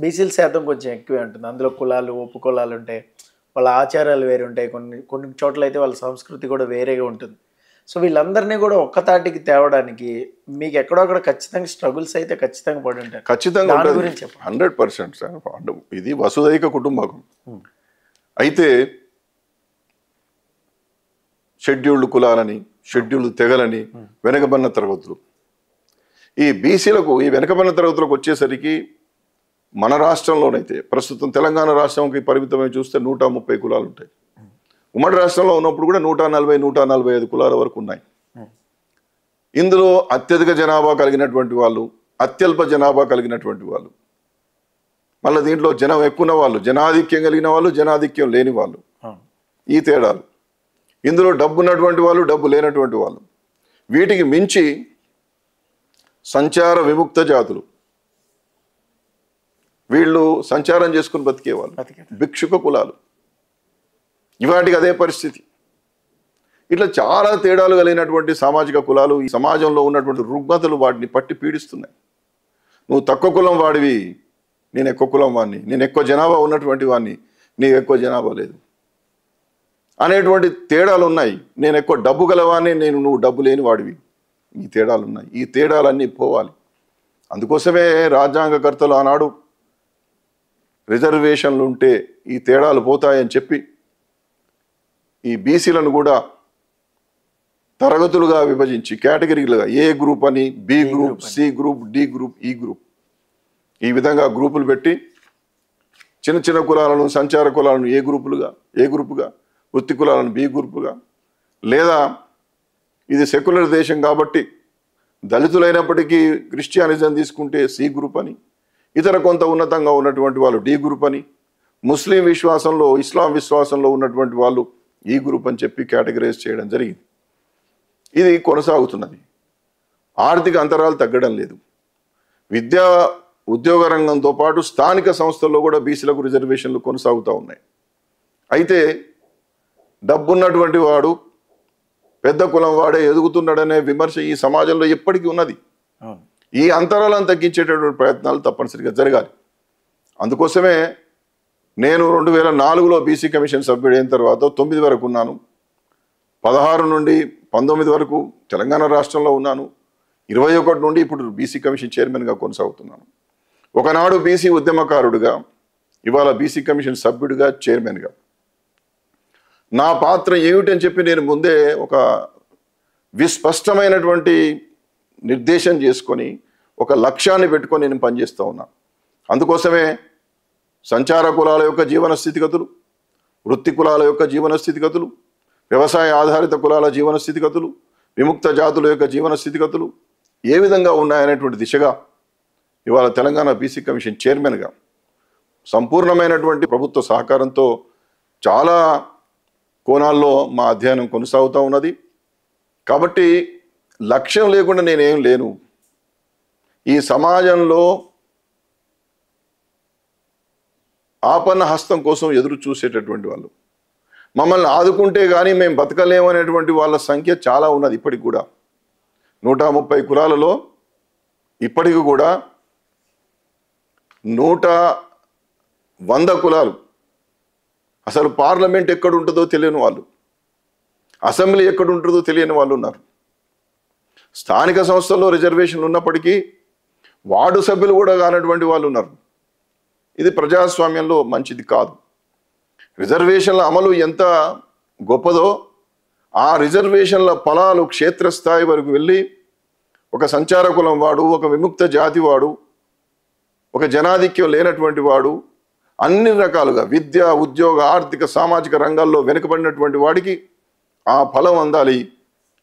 బీసీల శాతం కొంచెం ఎక్కువే ఉంటుంది. అందులో కులాలు, ఉపకులాలు ఉంటాయి, వాళ్ళ ఆచారాలు వేరే ఉంటాయి, కొన్ని చోట్ల అయితే వాళ్ళ సంస్కృతి కూడా వేరేగా ఉంటుంది. సో వీళ్ళందరినీ కూడా ఒక్కతాటికి తేవడానికి మీకు ఎక్కడొక్కడ ఖచ్చితంగా స్ట్రగుల్స్ అయితే ఖచ్చితంగా పడి ఉంటాయి. ఖచ్చితంగా దాని గురించి చెప్పండి. 100% సార్. ఇది వసుదైక కుటుంబకం. అయితే షెడ్యూల్డ్ కులాలని, షెడ్యూల్డ్ తెగలని, వెనకబడిన తరగతులు, ఈ బీసీలకు, ఈ వెనకబడిన తరగతులకు వచ్చేసరికి మన రాష్ట్రంలోనైతే ప్రస్తుతం తెలంగాణ రాష్ట్రంకి పరిమితమై చూస్తే 130 కులాలు ఉంటాయి. ఉమ్మడి రాష్ట్రంలో ఉన్నప్పుడు కూడా 140, 145 కులాల వరకు ఉన్నాయి. ఇందులో అత్యధిక జనాభా కలిగినటువంటి వాళ్ళు, అత్యల్ప జనాభా కలిగినటువంటి వాళ్ళు, మళ్ళీ దీంట్లో జనం ఎక్కువ ఉన్న వాళ్ళు, జనాధిక్యం కలిగిన వాళ్ళు, జనాధిక్యం లేని వాళ్ళు, ఈ తేడాలు. ఇందులో డబ్బు ఉన్నటువంటి వాళ్ళు, డబ్బు లేనటువంటి వాళ్ళు. వీటికి మించి సంచార విముక్త జాతులు, వీళ్ళు సంచారం చేసుకుని బతికేవాళ్ళు, భిక్షుక కులాలు, ఇవాటికి అదే పరిస్థితి. ఇట్లా చాలా తేడాలు కలిగినటువంటి సామాజిక కులాలు ఈ సమాజంలో ఉన్నటువంటి రుగ్మతలు వాటిని పట్టి పీడిస్తున్నాయి. నువ్వు తక్కువ కులం వాడివి, నేను ఎక్కువ కులం వాడిని, నేను ఎక్కువ జనాభా ఉన్నటువంటి వాడిని, నీకు ఎక్కువ జనాభా లేదు అనేటువంటి తేడాలు ఉన్నాయి. నేను ఎక్కువ డబ్బు గలవాడిని, నువ్వు డబ్బు లేని వాడివి. ఈ తేడాలు ఉన్నాయి. ఈ తేడాలన్నీ పోవాలి. అందుకోసమే రాజ్యాంగకర్తలు ఆనాడు రిజర్వేషన్లు ఉంటే ఈ తేడాలు పోతాయని చెప్పి ఈ బీసీలను కూడా తరగతులుగా విభజించి, కేటగిరీలుగా, ఏ గ్రూప్ అని, B group, C group, D group, E group, ఈ విధంగా గ్రూపులు పెట్టి చిన్న చిన్న కులాలను, సంచార కులాలను ఏ గ్రూపుగా, వృత్తి కులాలను బి గ్రూపుగా, లేదా ఇది సెక్యులర్ దేశం కాబట్టి దళితులైనప్పటికీ క్రిస్టియానిజం తీసుకుంటే సి గ్రూప్ అని, ఇతర కొంత ఉన్నతంగా ఉన్నటువంటి వాళ్ళు డి గ్రూప్ అని, ముస్లిం విశ్వాసంలో, ఇస్లాం విశ్వాసంలో ఉన్నటువంటి వాళ్ళు ఈ గ్రూప్ అని చెప్పి కేటగరైజ్ చేయడం జరిగింది. ఇది కొనసాగుతున్నది. ఆర్థిక అంతరాలు తగ్గడం లేదు. విద్యా ఉద్యోగ రంగంతో పాటు స్థానిక సంస్థల్లో కూడా బీసీలకు రిజర్వేషన్లు కొనసాగుతూ ఉన్నాయి. అయితే డబ్బున్నటువంటి వాడు, పెద్ద కులం వాడే ఎదుగుతున్నాడనే విమర్శ ఈ సమాజంలో ఎప్పటికీ ఉన్నది. ఈ అంతరాలను తగ్గించేటటువంటి ప్రయత్నాలు తప్పనిసరిగా జరగాలి. అందుకోసమే నేను 2004లో బీసీ కమిషన్ సభ్యుడైన తర్వాత 9 వరకు ఉన్నాను. 16 నుండి 19 వరకు తెలంగాణ రాష్ట్రంలో ఉన్నాను. 21 నుండి ఇప్పుడు బీసీ కమిషన్ చైర్మన్గా కొనసాగుతున్నాను. ఒకనాడు బీసీ ఉద్యమకారుడిగా, ఇవాళ బీసీ కమిషన్ సభ్యుడిగా, చైర్మన్గా నా పాత్ర ఏమిటని చెప్పి నేను ముందే ఒక విస్పష్టమైనటువంటి నిర్దేశం చేసుకొని, ఒక లక్ష్యాన్ని పెట్టుకొని నేను పనిచేస్తూ ఉన్నాను. అందుకోసమే సంచార కులాల యొక్క జీవన స్థితిగతులు, వృత్తి కులాల యొక్క జీవన స్థితిగతులు, వ్యవసాయ ఆధారిత కులాల జీవన స్థితిగతులు, విముక్త జాతుల యొక్క జీవన స్థితిగతులు ఏ విధంగా ఉన్నాయనేటువంటి దిశగా ఇవాళ తెలంగాణ బీసీ కమిషన్ చైర్మన్గా సంపూర్ణమైనటువంటి ప్రభుత్వ సహకారంతో చాలా కోణాల్లో మా అధ్యయనం కొనసాగుతూ ఉన్నది. కాబట్టి లక్ష్యం లేకుండా నేనేం లేను. ఈ సమాజంలో ఆపన్న హస్తం కోసం ఎదురు చూసేటటువంటి వాళ్ళు, మమ్మల్ని ఆదుకుంటే కానీ మేము బతకలేము అనేటువంటి వాళ్ళ సంఖ్య చాలా ఉన్నది. ఇప్పటికి కూడా 130 కులాలలో ఇప్పటికి కూడా 100 కులాలు, అసలు పార్లమెంట్ ఎక్కడుంటుందో తెలియని వాళ్ళు, అసెంబ్లీ ఎక్కడుంటుందో తెలియని వాళ్ళు ఉన్నారు. స్థానిక సంస్థల్లో రిజర్వేషన్లు ఉన్నప్పటికీ వార్డు సభ్యులు కూడా కానటువంటి వాళ్ళు ఉన్నారు. ఇది ప్రజాస్వామ్యంలో మంచిది కాదు. రిజర్వేషన్ల అమలు ఎంత గొప్పదో ఆ రిజర్వేషన్ల ఫలాలు క్షేత్రస్థాయి వరకు వెళ్ళి ఒక సంచార కులం వాడు, ఒక విముక్త జాతి వాడు, ఒక జనాధిక్యం లేనటువంటి వాడు, అన్ని రకాలుగా విద్య, ఉద్యోగ, ఆర్థిక, సామాజిక రంగాల్లో వెనుకబడినటువంటి వాడికి ఆ ఫలం అందాలి.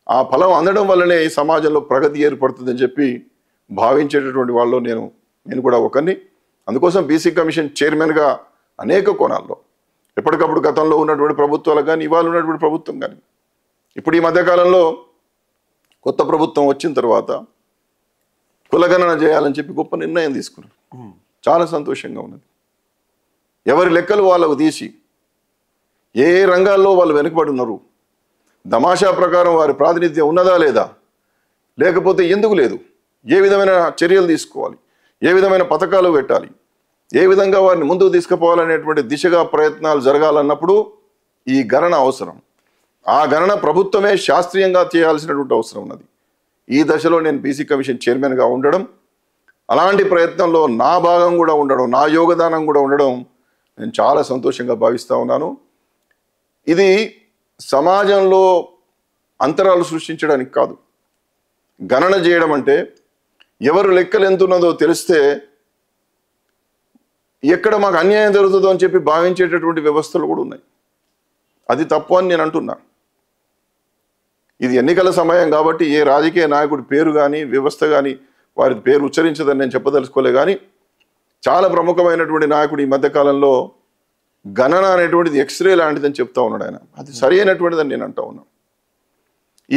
ఆ ఫలం అందడం వల్లనే ఈ సమాజంలో ప్రగతి ఏర్పడుతుందని చెప్పి భావించేటటువంటి వాళ్ళు నేను కూడా ఒకరిని. అందుకోసం బీసీ కమిషన్ చైర్మన్గా అనేక కోణాల్లో ఎప్పటికప్పుడు గతంలో ఉన్నటువంటి ప్రభుత్వాలు కానీ, ఇవాళ ఉన్నటువంటి ప్రభుత్వం కానీ, ఇప్పుడు ఈ మధ్యకాలంలో కొత్త ప్రభుత్వం వచ్చిన తర్వాత కులగణన చేయాలని చెప్పి గొప్ప నిర్ణయం తీసుకున్నారు. చాలా సంతోషంగా ఉన్నది. ఎవరి లెక్కలు వాళ్ళకు తీసి ఏ రంగాల్లో వాళ్ళు వెనుకబడి ఉన్నారు, తమాషా ప్రకారం వారి ప్రాతినిధ్యం ఉన్నదా లేదా, లేకపోతే ఎందుకు లేదు, ఏ విధమైన చర్యలు తీసుకోవాలి, ఏ విధమైన పథకాలు పెట్టాలి, ఏ విధంగా వారిని ముందుకు తీసుకుపోవాలనేటువంటి దిశగా ప్రయత్నాలు జరగాలన్నప్పుడు ఈ గణన అవసరం. ఆ గణన ప్రభుత్వమే శాస్త్రీయంగా చేయాల్సినటువంటి అవసరం ఉన్నది. ఈ దశలో నేను బీసీ కమిషన్ చైర్మన్గా ఉండడం, అలాంటి ప్రయత్నంలో నా భాగం కూడా ఉండడం, నా యోగదానం కూడా ఉండడం నేను చాలా సంతోషంగా భావిస్తూ ఉన్నాను. ఇది సమాజంలో అంతరాలు సృష్టించడానికి కాదు. గణన చేయడం అంటే ఎవరు లెక్కలు ఎంత ఉన్నదో తెలిస్తే ఎక్కడ మాకు అన్యాయం జరుగుతుందో అని చెప్పి భావించేటటువంటి వ్యవస్థలు కూడా ఉన్నాయి. అది తప్పు అని నేను అంటున్నా. ఇది ఎన్నికల సమయం కాబట్టి ఏ రాజకీయ నాయకుడి పేరు కానీ వ్యవస్థ కానీ వారి పేరు ఉచ్చరించదని నేను చెప్పదలుచుకోలే. కానీ చాలా ప్రముఖమైనటువంటి నాయకుడు ఈ మధ్యకాలంలో గణన అనేటువంటిది ఎక్స్రే లాంటిదని చెప్తా ఉన్నాడు ఆయన. అది సరి అయినటువంటిదని నేను అంటా ఉన్నాను.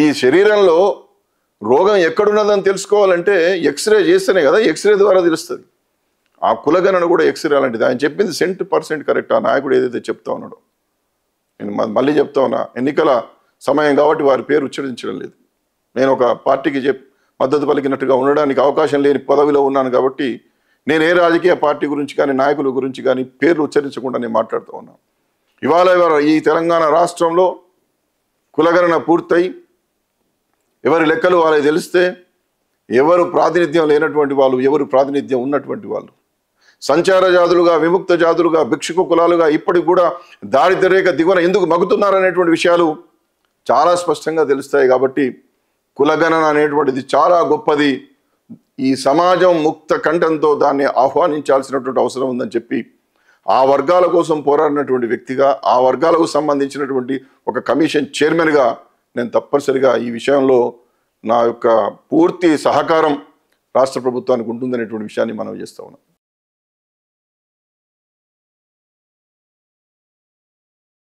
ఈ శరీరంలో రోగం ఎక్కడున్నదని తెలుసుకోవాలంటే ఎక్స్రే చేస్తేనే కదా, ఎక్స్రే ద్వారా తెలుస్తుంది. ఆ కులగణన కూడా ఎక్స్రే లాంటిది. ఆయన చెప్పింది 100% కరెక్ట్. ఆ నాయకుడు ఏదైతే చెప్తా ఉన్నాడో, నేను మళ్ళీ చెప్తా ఉన్నా, ఎన్నికల సమయం కాబట్టి వారి పేరు ఉచ్చరించడం లేదు. నేను ఒక పార్టీకి మద్దతు పలికినట్టుగా ఉండడానికి అవకాశం లేని పదవిలో ఉన్నాను కాబట్టి నేను ఏ రాజకీయ పార్టీ గురించి కానీ నాయకుల గురించి కానీ పేర్లు ఉచ్చరించకుండా నేను మాట్లాడుతూ ఉన్నాను. ఇవాళ ఈ తెలంగాణ రాష్ట్రంలో కులగణన పూర్తయి ఎవరి లెక్కలు వాళ్ళకి తెలిస్తే ఎవరు ప్రాతినిధ్యం లేనటువంటి వాళ్ళు, ఎవరు ప్రాతినిధ్యం ఉన్నటువంటి వాళ్ళు, సంచార జాతులుగా, విముక్త జాతులుగా, భిక్షుక కులాలుగా ఇప్పటికి కూడా దారిద్ర్యరేఖ దిగువన ఎందుకు మగ్గుతున్నారనేటువంటి విషయాలు చాలా స్పష్టంగా తెలుస్తాయి. కాబట్టి కులగణన అనేటువంటిది చాలా గొప్పది. ఈ సమాజం ముక్త కంఠంతో దాన్ని ఆహ్వానించాల్సినటువంటి అవసరం ఉందని చెప్పి ఆ వర్గాల కోసం పోరాడినటువంటి వ్యక్తిగా, ఆ వర్గాలకు సంబంధించినటువంటి ఒక కమిషన్ చైర్మన్గా నేను తప్పనిసరిగా ఈ విషయంలో నా యొక్క పూర్తి సహకారం రాష్ట్ర ప్రభుత్వానికి ఉంటుందనేటువంటి విషయాన్ని మనం చేస్తూ ఉన్నాం.